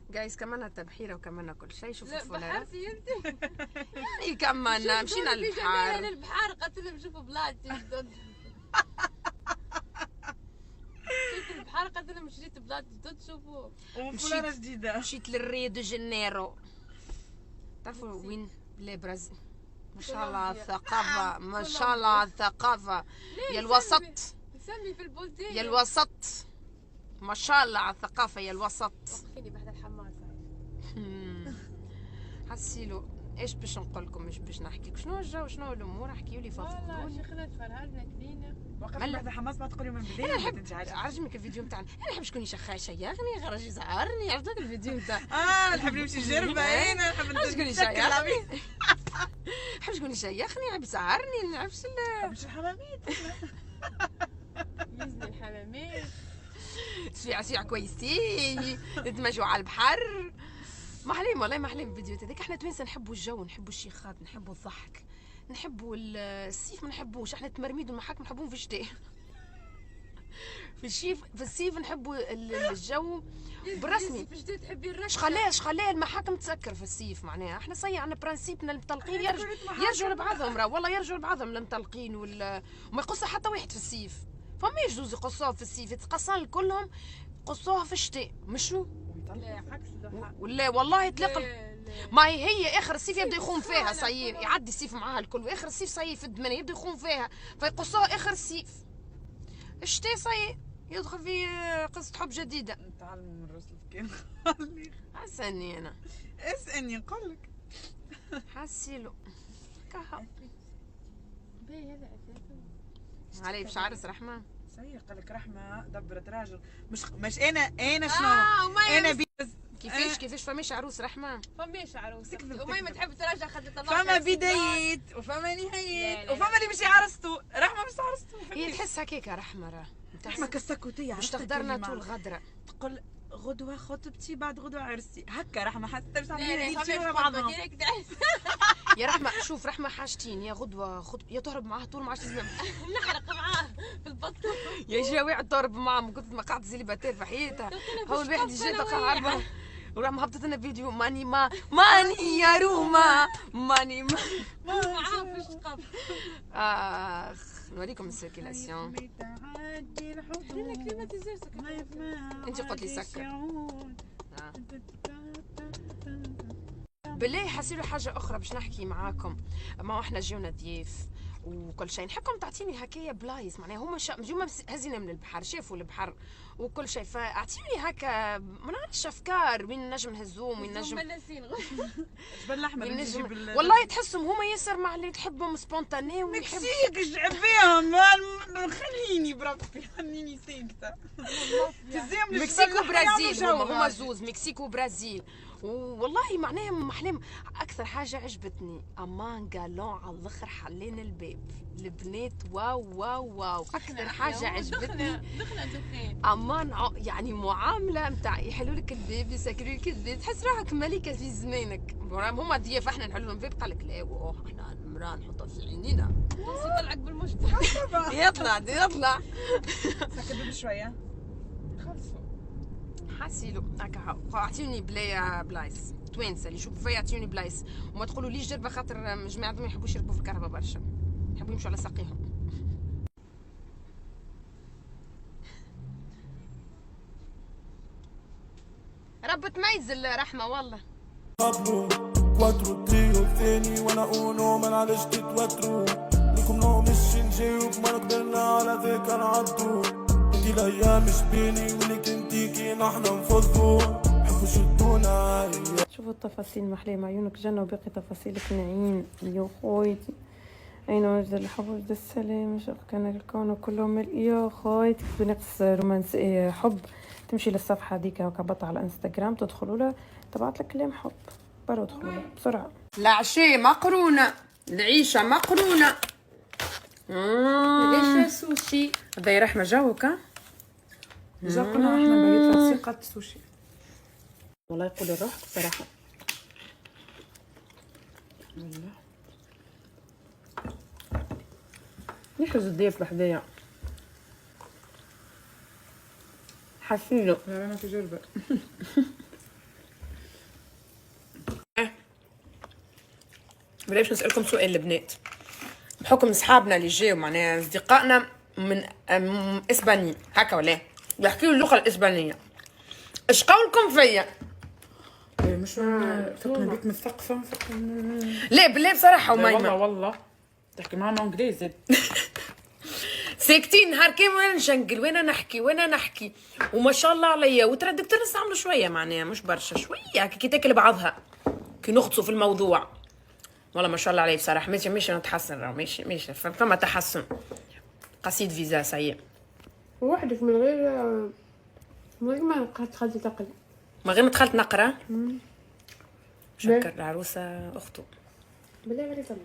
جايز كمان تبحيره وكمان كل شيء. شوفوا لا الفلارة بحرتي انت. يعني كمان مشينا للبحر. للبحر قلت لهم شوفوا بلادتي جدد. مشيت البحر قلت لهم شريت بلاد جدد شوفوا. وفلارة جديدة. مشيت للريو دو جانيرو. تعرفوا وين؟ برازيل. ما شاء الله على الثقافة، ما شاء الله على الثقافة. يا الوسط. نسمي في البلدان. يا الوسط. ما شاء الله على الثقافة يا الوسط. وقفيني بعد الحمام. حسيلو ايش باش نقول لكم، ايش باش نحكي لكم، شنو الجو، شنو الامور، احكيوا لي والله فضفضوني. شيخنا تفرهدنا كلينا. وقفت بعد حماس ما تقولي من انا بداية. نحب عجبني الفيديو نتاعنا. انا نحب شكون يشخاش يغني غرج يزعرني. عرفت هذاك الفيديو نتاع نحب نمشي جربة. انا نحب شكون يشيخني. نحب شكون يشيخني، يحب يسعرني، ما نعرفش. مش الحماميت. يزني الحمامات. سويعة كويسين نتمشوا على البحر. محليم والله، محليم الفيديوهات هذيك. احنا توانسه نحبوا الجو، نحبوا الشيخات، نحبوا الضحك، نحبوا الصيف ما نحبوش. احنا التمرميد والمحاك نحبوهم في الشتاء. في الصيف نحبوا الجو بالرسمي. في الشتاء تحبي الرش. شخلاه المحاكم تسكر في الصيف. معناها احنا عندنا برانسيبنا المطلقين يرجعوا لبعضهم. راه والله يرجعوا لبعضهم المطلقين وما يقصوا حتى واحد في الصيف. فما يجوز يقصوها في الصيف، يتقصان كلهم قصوها في الشتاء. مشو لا عكس ده. ولا والله يطلق. ما هي اخر الصيف يبدا يخون فيها صيف، يعدي الصيف معاها الكل، واخر الصيف صيف الدمنه يبدا يخون فيها، فيقصوها اخر الصيف. الشتاء صيف يدخل في قصة حب جديدة. تعلم من رسل كان. حسني انا اسألني نقول لك. حسيلو كها باهي هذا اساسا. علي باش عرس رحمة. صحيح قال لك رحمة دبرت راجل. مش انا شنو؟ انا بيز. كيفاش فماش عروس رحمة؟ فماش عروس. وما تحب تراجع خدت الله. فما بداية وفما نهاية وفما اللي مش عرستو. رحمة مش عرستو. هي تحس هكاك رحمة. راه رحمة كالسكوتية باش تغدرنا طول غدرة. تقول غدوة خطبتي بعد غدوة عرسي. هكا رحمة حاسة باش تعملي تعملي بعضهم. يا رحمة شوف، رحمة حاجتين، يا غدوة يا تهرب معاه طول ما عادش تسمع. نحرق معاه في البطن. يا جا واحد تهرب معاه من كثر ما قعدت زيليباتير في حياتها. هو الواحد يجي تلقى عربة. ورحمة هبطت لنا فيديو ماني يا روما ماني معاه في الشقف. نوريكم السيركيلاسيون. خلينا كليماتيزير سكر. انت قلت لي سكر. بالله حسيلو حاجة أخرى باش نحكي معاكم. ما احنا جيونا ضياف وكل شيء، نحبكم تعطيني هكايا بلايص. معناها هما هزينا من البحر، شافوا البحر وكل شيء، فاعطيني هكا ما نعرفش افكار وين نجم نهزوهم، وين نجم جبل الاحمر والله تحسهم هما ياسر مع اللي تحبهم سبونتاني ويحب مكسيك جعب فيهم. خليني بربي خليني ساكته. مكسيك وبرازيل هما زوز، مكسيك وبرازيل. والله معناها محلم. اكثر حاجه عجبتني امان قالون على الاخر حلين الباب البنات. واو اكثر حاجه عجبتني دخان امان. يعني معامله نتاع يحلوا لك الباب، يسكروا لك الباب، تحس روحك ملكه في زمانك. هما ضياف احنا نحلوا لهم الباب. قال لك لا احنا المراه نحطها في عينينا. يطلعك بالمشط. يطلع سكر الباب شويه. خلصوا حاسيلو هكا. اعطيوني بلايص توانسه اللي يشوفوا فيا، اعطيوني بلايص وما تقولوا ليش جربه، خاطر جماعتهم ما يحبوش يركبوا في الكهرباء برشا، يحبوا يمشوا على ساقيهم. رب تميز الرحمه والله. كواترو تريو الثاني وانا اونو ما نعرفش تتوترو لكم نو مش نجاوب ما قدرنا على ذاك نعدو. انتي الايام مش بيني ولك انتي كي نحنا نفضو حبوا شدونا. شوفوا التفاصيل محلية عيونك جنة وباقي تفاصيلك نعيم يا خويتي. أين وجد الحب وجد السلام شوف كان الكون كله ملء يا خويتي. بنقص رومانسية حب تمشي للصفحة ديك هكا بطة على الانستغرام تدخلوا لها تبعت لك كلام حب برا ادخلوا لها بسرعة. العشاء مقرونة، العيشة مقرونة. العشاء سوشي. هذا رحمة جوك. جا قلنا احنا بغيت ثقة السوشي. والله يقول الروح بصراحة. والله يحرز الضيف بحذايا حسيلو. انا في جربة. باش نسالكم سؤال البنات، بحكم صحابنا اللي جاوا معناها اصدقائنا من اسبانيا هكا ولا يحكيوا اللغه الاسبانيه، اش قولكم فيا؟ مش فكنا بيك مثقفه لا بالله بصراحه والله والله تحكي معنا انجليزي. ساكتين نهار كامل وانا نشنقل وانا نحكي وما شاء الله عليا. وترى الدكتور نستعملوا شويه معناها مش برشا، شويه كي تاكل بعضها كي نغطسوا في الموضوع. والله ما شاء الله عليه بصراحه. ماشي نتحسن، راه ماشي فما تحسن. قصيد فيزا سيء وحدك من غير ما دخلت تقرا. ما غير دخلت نقرا. شكر العروسه اخته بالله ما تسمع